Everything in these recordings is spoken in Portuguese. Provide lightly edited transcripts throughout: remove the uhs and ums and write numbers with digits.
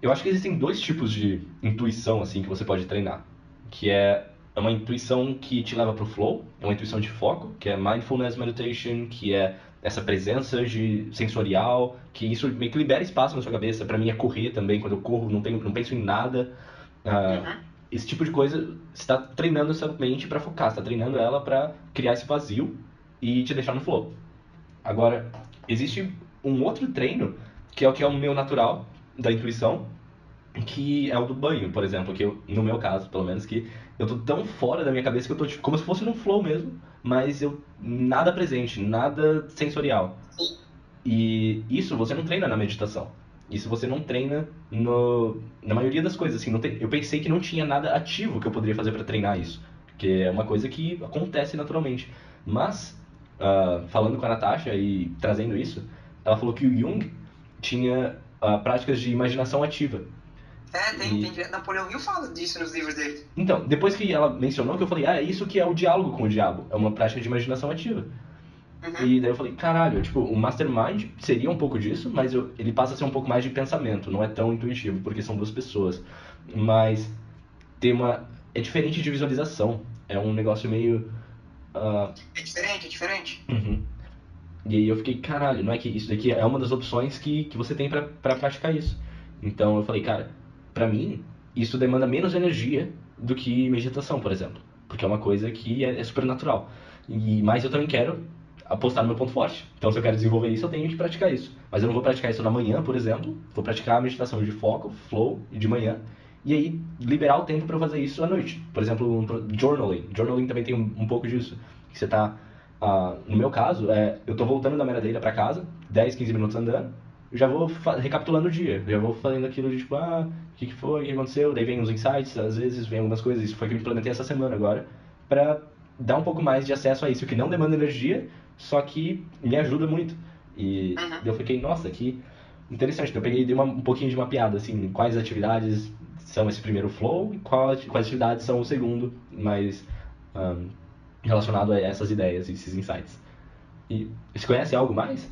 Eu acho que existem dois tipos de intuição, assim, que você pode treinar. Que é uma intuição que te leva pro flow, é uma intuição de foco, que é mindfulness meditation, que é essa presença de sensorial, que isso meio que libera espaço na sua cabeça. Pra mim é correr também, quando eu corro não penso em nada. Ah, Uhum. esse tipo de coisa, você está treinando essa mente para focar, você está treinando ela para criar esse vazio e te deixar no flow. Agora, existe um outro treino, que é o meu natural, da intuição, que é o do banho, por exemplo, que eu, no meu caso, pelo menos, que eu tô tão fora da minha cabeça que eu tô tipo, como se fosse num flow mesmo, mas eu nada presente, nada sensorial. Sim. E isso você não treina na meditação. Isso você não treina na maioria das coisas. Assim, eu pensei que não tinha nada ativo que eu poderia fazer para treinar isso, que é uma coisa que acontece naturalmente. Mas, falando com a Natasha e trazendo isso, ela falou que o Jung tinha práticas de imaginação ativa. É, tem. E Napoleão Hill fala disso nos livros dele. então, depois que ela mencionou, que eu falei, é isso que é o diálogo com o diabo, é uma prática de imaginação ativa. Uhum. E daí eu falei, caralho, tipo, o Mastermind seria um pouco disso, mas ele passa a ser um pouco mais de pensamento, não é tão intuitivo, porque são duas pessoas. Mas tem uma. É diferente de visualização. É um negócio meio. ah, É diferente, é diferente. uhum. E aí eu fiquei, caralho, não é que isso daqui é uma das opções que você tem pra praticar isso. Então eu falei, cara, pra mim, isso demanda menos energia do que meditação, por exemplo. Porque é uma coisa que é super natural. Mas eu também quero apostar no meu ponto forte. Então se eu quero desenvolver isso, eu tenho que praticar isso. Mas eu não vou praticar isso na manhã, por exemplo. Vou praticar a meditação de foco, flow, de manhã. E aí liberar o tempo pra eu fazer isso à noite. Por exemplo, journaling. Journaling também tem um pouco disso. Que você tá no meu caso, eu tô voltando da merendeira pra casa, 10, 15 minutos andando, eu já vou recapitulando o dia, já vou fazendo aquilo de tipo, o que foi, o que aconteceu, daí vem uns insights, às vezes vem algumas coisas, isso foi que eu implementei essa semana agora, pra dar um pouco mais de acesso a isso, que não demanda energia, só que me ajuda muito. E Uhum. eu fiquei, nossa, que interessante. Então eu peguei e dei um pouquinho de mapeada, assim, quais atividades são esse primeiro flow e quais atividades são o segundo, mais um, relacionado a essas ideias e esses insights. E você conhece algo mais?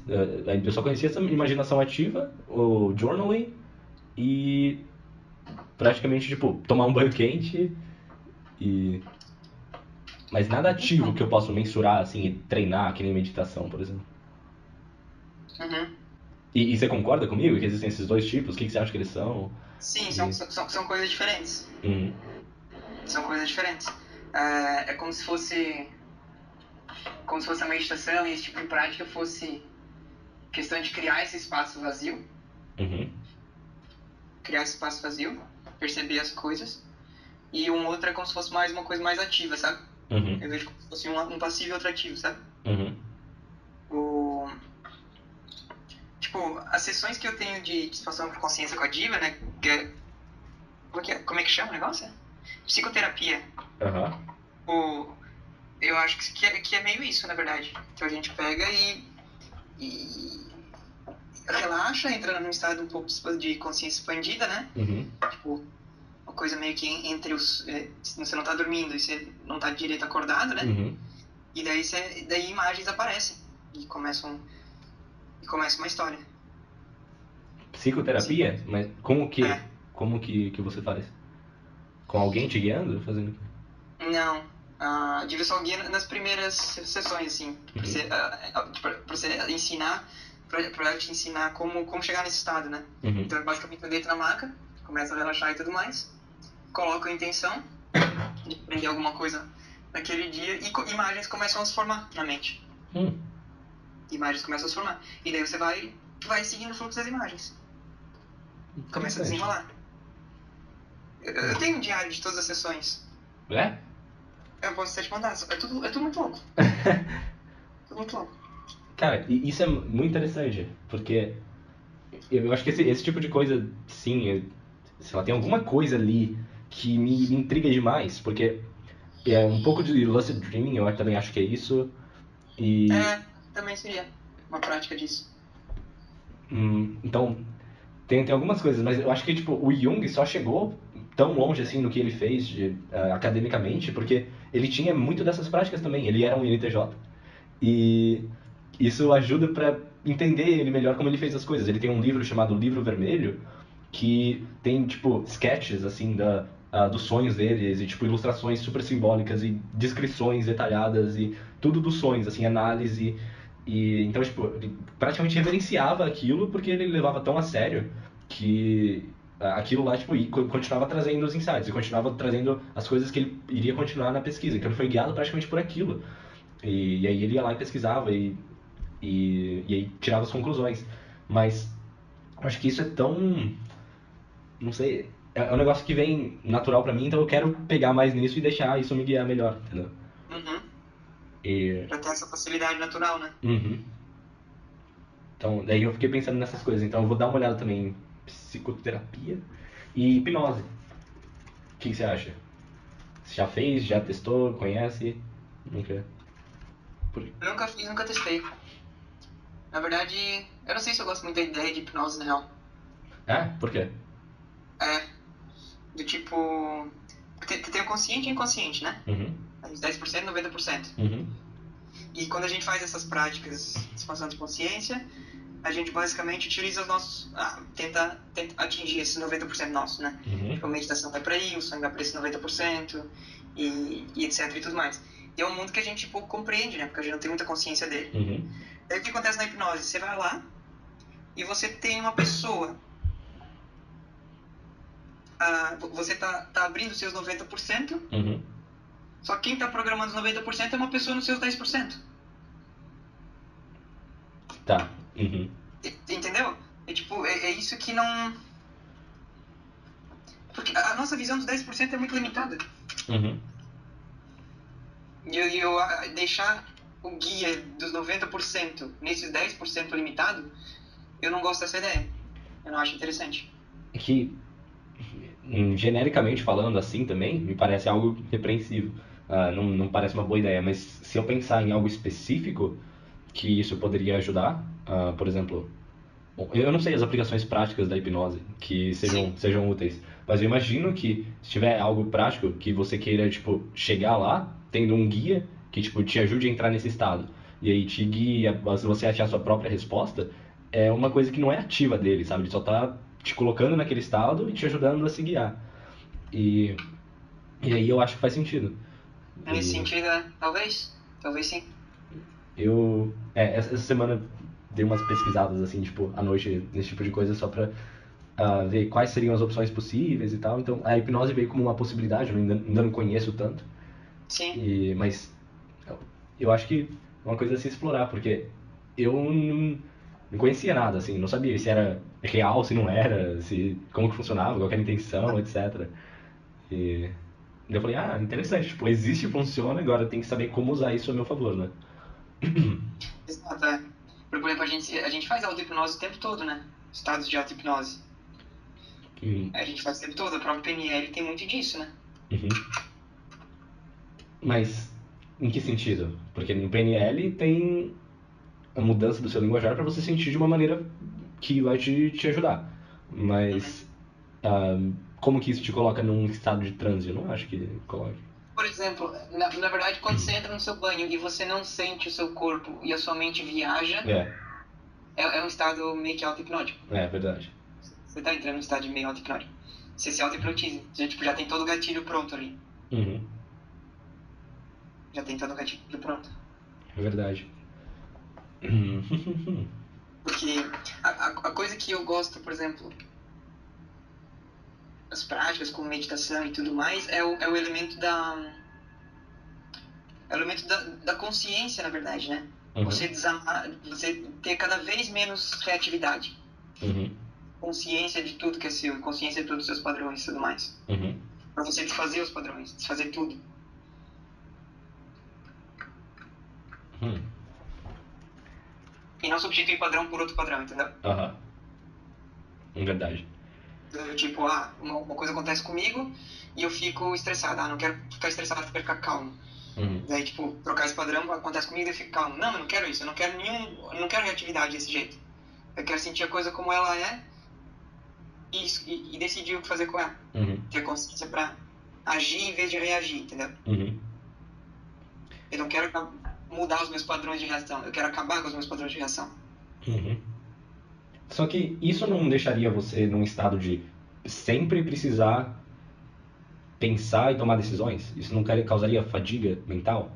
Eu só conhecia essa imaginação ativa, o journaling e praticamente, tipo, tomar um banho quente e... Mas nada ativo Então, que eu possa mensurar, assim, e treinar, que nem meditação, por exemplo. uhum. E você concorda comigo que existem esses dois tipos? O que você acha que eles são? Sim, E... são coisas diferentes. Uhum. São coisas diferentes. É como se fosse a meditação e esse tipo de prática fosse questão de criar esse espaço vazio, Uhum. criar esse espaço vazio, perceber as coisas. E um outro é como se fosse mais uma coisa mais ativa, sabe? Uhum. Eu vejo como se fosse um passivo e outro ativo, sabe? Uhum. O, tipo, as sessões que eu tenho de expansão por consciência com a Diva, né? Como é que chama o negócio? Psicoterapia. Aham. O, eu acho que é meio isso, na verdade. Então a gente pega e relaxa, entra num estado um pouco de consciência expandida, né? Uhum. Tipo, uma coisa meio que entre os. Você não tá dormindo e você não tá direito acordado, né? Uhum. E daí imagens aparecem e começa uma história. Sim. Psicoterapia? Mas como que? É. Como que você faz? Com alguém te guiando? Fazendo o quê? Não. Diva só guia nas primeiras sessões, assim, Uhum. pra você ensinar, pra ela te ensinar como chegar nesse estado, né? Uhum. Então, basicamente, eu deito na maca, começo a relaxar e tudo mais, coloco a intenção de aprender alguma coisa naquele dia e imagens começam a se formar na mente. Hum. Imagens começam a se formar. E daí você vai seguindo o fluxo das imagens. Começa a Interessante. desenrolar. Eu tenho um diário de todas as sessões. É? Eu posso até te mandar. É tudo muito louco. Tudo muito louco. Cara, isso é muito interessante, porque eu acho que esse tipo de coisa, sim, sei lá, tem alguma coisa ali que me intriga demais, porque é um pouco de lucid dreaming, eu também acho que é isso, e Também seria uma prática disso. então tem algumas coisas, mas eu acho que tipo o Jung só chegou tão longe assim no que ele fez academicamente, porque ele tinha muito dessas práticas também, ele era um INTJ. E isso ajuda para entender ele melhor como ele fez as coisas. Ele tem um livro chamado Livro Vermelho, que tem, tipo, sketches, assim, dos sonhos deles, e, tipo, ilustrações super simbólicas, e descrições detalhadas, e tudo dos sonhos, assim, análise. E, então, tipo, ele praticamente reverenciava aquilo, porque ele levava tão a sério que aquilo lá, tipo, continuava trazendo os insights, e continuava trazendo as coisas que ele iria continuar na pesquisa. Então, ele foi guiado praticamente por aquilo. E aí ele ia lá e pesquisava, e aí tirava as conclusões. Mas eu acho que isso é tão, não sei, é um negócio que vem natural pra mim, então eu quero pegar mais nisso e deixar isso me guiar melhor, entendeu? Uhum. E, Pra ter essa facilidade natural, né? uhum. Então, daí eu fiquei pensando nessas coisas. Então eu vou dar uma olhada também em psicoterapia e hipnose. O que você acha? Você já fez? Já testou? Conhece? Nunca? Por... Eu nunca fiz, nunca testei. Na verdade, eu não sei se eu gosto muito da ideia de hipnose, na real. Ah, por quê? É, do tipo... Tem o consciente e o inconsciente, né? Uhum. Os 10%, 90%. Uhum. E quando a gente faz essas práticas de expansão de consciência, a gente basicamente utiliza os nossos... tenta atingir esse 90% nosso, né? Uhum. Tipo, a meditação vai para aí, o sonho vai para esse 90%, e etc e tudo mais. E é um mundo que a gente pouco compreende, né? Porque a gente não tem muita consciência dele. Uhum. Daí o que acontece na hipnose? Você vai lá e você tem uma pessoa... você tá abrindo seus 90%, Uhum. só que quem tá programando os 90% é uma pessoa nos seus 10%. Tá. Uhum. Entendeu? É tipo, é isso que não... Porque a nossa visão dos 10% é muito limitada. Uhum. E eu deixar o guia dos 90% nesses 10% limitado, eu não gosto dessa ideia. Eu não acho interessante. Que, genericamente falando assim também, me parece algo repreensível. Não parece uma boa ideia, mas se eu pensar em algo específico que isso poderia ajudar, por exemplo, bom, eu não sei as aplicações práticas da hipnose que Sim. sejam úteis, mas eu imagino que se tiver algo prático que você queira, tipo, chegar lá, tendo um guia que, tipo, te ajude a entrar nesse estado, e aí te guia, se você achar a sua própria resposta, é uma coisa que não é ativa dele, sabe? Ele só tá te colocando naquele estado e te ajudando a se guiar. E, e aí eu acho que faz sentido. Nesse E sentido, talvez. Talvez sim. essa semana dei umas pesquisadas assim, tipo, à noite, nesse tipo de coisa, só pra ver quais seriam as opções possíveis e tal. Então, a hipnose veio como uma possibilidade, eu ainda não conheço tanto, Sim. mas eu acho que é uma coisa a se explorar, porque eu não conhecia nada, assim, não sabia se era real, se não era, se como que funcionava, qual que era a intenção, etc. E daí eu falei, interessante, tipo, existe e funciona, agora tem que saber como usar isso a meu favor, né? Exato, é. Por exemplo, a gente faz auto-hipnose o tempo todo, né? Estados de auto-hipnose. Uhum. A gente faz o tempo todo. A própria PNL tem muito disso, né? Uhum. Mas em que sentido? Porque no PNL tem a mudança do seu linguajar para você sentir de uma maneira que vai te ajudar. Uhum. Mas como que isso te coloca num estado de transe? Eu não acho que coloque. Por exemplo, na verdade, quando você entra no seu banho e você não sente o seu corpo e a sua mente viaja, É, é um estado meio que auto-hipnótico. é verdade. Você tá entrando num estado meio auto-hipnótico. Você se auto-hipnotiza. Você, tipo, já tem todo o gatilho pronto ali. Uhum, Já tem todo o gatilho pronto. é verdade. Porque a coisa que eu gosto, por exemplo, as práticas como meditação e tudo mais, é o elemento da consciência, na verdade, né? Uhum, Você ter cada vez menos reatividade. uhum, Consciência de tudo que é seu, consciência de todos os seus padrões e tudo mais. uhum, Pra você desfazer os padrões, desfazer tudo. uhum. E não substituir padrão por outro padrão, entendeu? Aham, é verdade. Tipo, uma coisa acontece comigo e eu fico estressado. Não quero ficar estressado, eu quero ficar calmo. Uhum, Daí, tipo, trocar esse padrão acontece comigo e eu fico calmo. Não, eu não quero isso, eu não quero reatividade desse jeito. Eu quero sentir a coisa como ela é e decidir o que fazer com ela. uhum, Ter consciência pra agir em vez de reagir, entendeu? uhum, Eu não quero mudar os meus padrões de reação, eu quero acabar com os meus padrões de reação. uhum. Só que isso não deixaria você num estado de sempre precisar pensar e tomar decisões? Isso não causaria fadiga mental?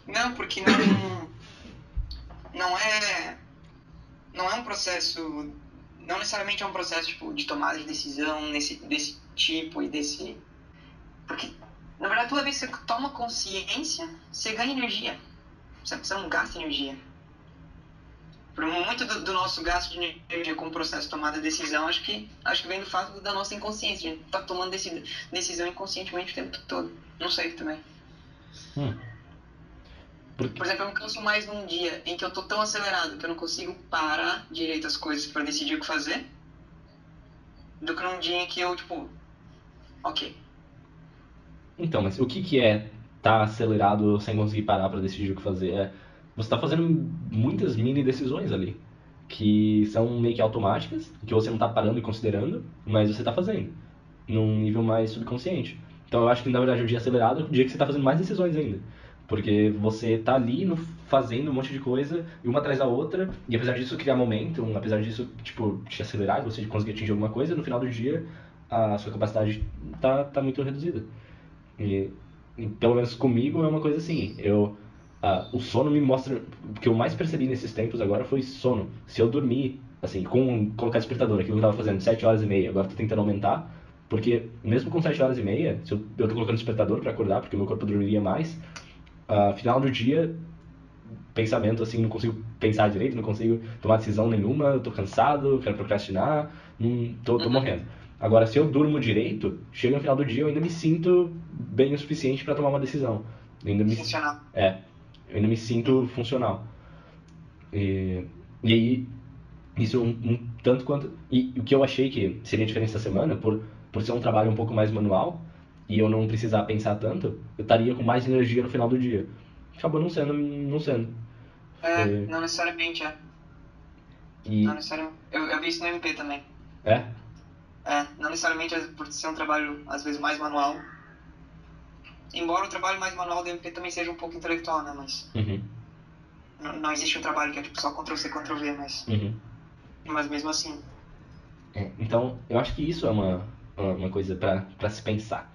Não, porque não é, não é um processo, não necessariamente é um processo tipo, de tomada de decisão desse tipo e desse... Porque, na verdade, toda vez que você toma consciência, você ganha energia. Você não gasta energia. Por muito do nosso gasto de energia com o processo de tomada de decisão, acho que vem do fato da nossa inconsciência. A gente tá tomando decisão inconscientemente o tempo todo. Não sei também. Hum. Por exemplo, eu me canso mais num dia em que eu tô tão acelerado que eu não consigo parar direito as coisas para decidir o que fazer, do que num dia em que eu, tipo, ok. Então, mas o que é estar acelerado sem conseguir parar para decidir o que fazer? Você está fazendo muitas mini decisões ali, que são meio que automáticas, que você não está parando e considerando, mas você está fazendo, num nível mais subconsciente. Então eu acho que na verdade o dia acelerado é o dia que você está fazendo mais decisões ainda. Porque você está ali fazendo um monte de coisa, e uma atrás da outra, e apesar disso criar momentum, apesar disso tipo, te acelerar e você conseguir atingir alguma coisa, no final do dia a sua capacidade tá muito reduzida. E pelo menos comigo é uma coisa assim, o sono me mostra, o que eu mais percebi nesses tempos agora foi sono. Se eu dormir, assim, com colocar despertador, aquilo que eu tava fazendo 7 horas e meia, agora tô tentando aumentar, porque mesmo com 7 horas e meia, se eu tô colocando despertador para acordar, porque o meu corpo dormiria mais, final do dia, pensamento assim, não consigo pensar direito, não consigo tomar decisão nenhuma, eu tô cansado, quero procrastinar, tô morrendo. Agora, se eu durmo direito, chega no final do dia eu ainda me sinto bem o suficiente para tomar uma decisão. Funcional. Eu ainda me sinto funcional. E aí, isso tanto quanto... E o que eu achei que seria diferente essa semana, por ser um trabalho um pouco mais manual, e eu não precisar pensar tanto, eu estaria com mais energia no final do dia. Acabou não sendo, não sendo. Foi... Não necessariamente, Não E... necessariamente. Eu vi isso no MP também. É? Não necessariamente por ser um trabalho, às vezes, mais manual. Embora o trabalho mais manual do MP também seja um pouco intelectual, né? Mas Uhum. não existe um trabalho que é tipo só Ctrl-C, Ctrl-V, mas... Uhum. Mas mesmo assim... Então, eu acho que isso é uma coisa para se pensar.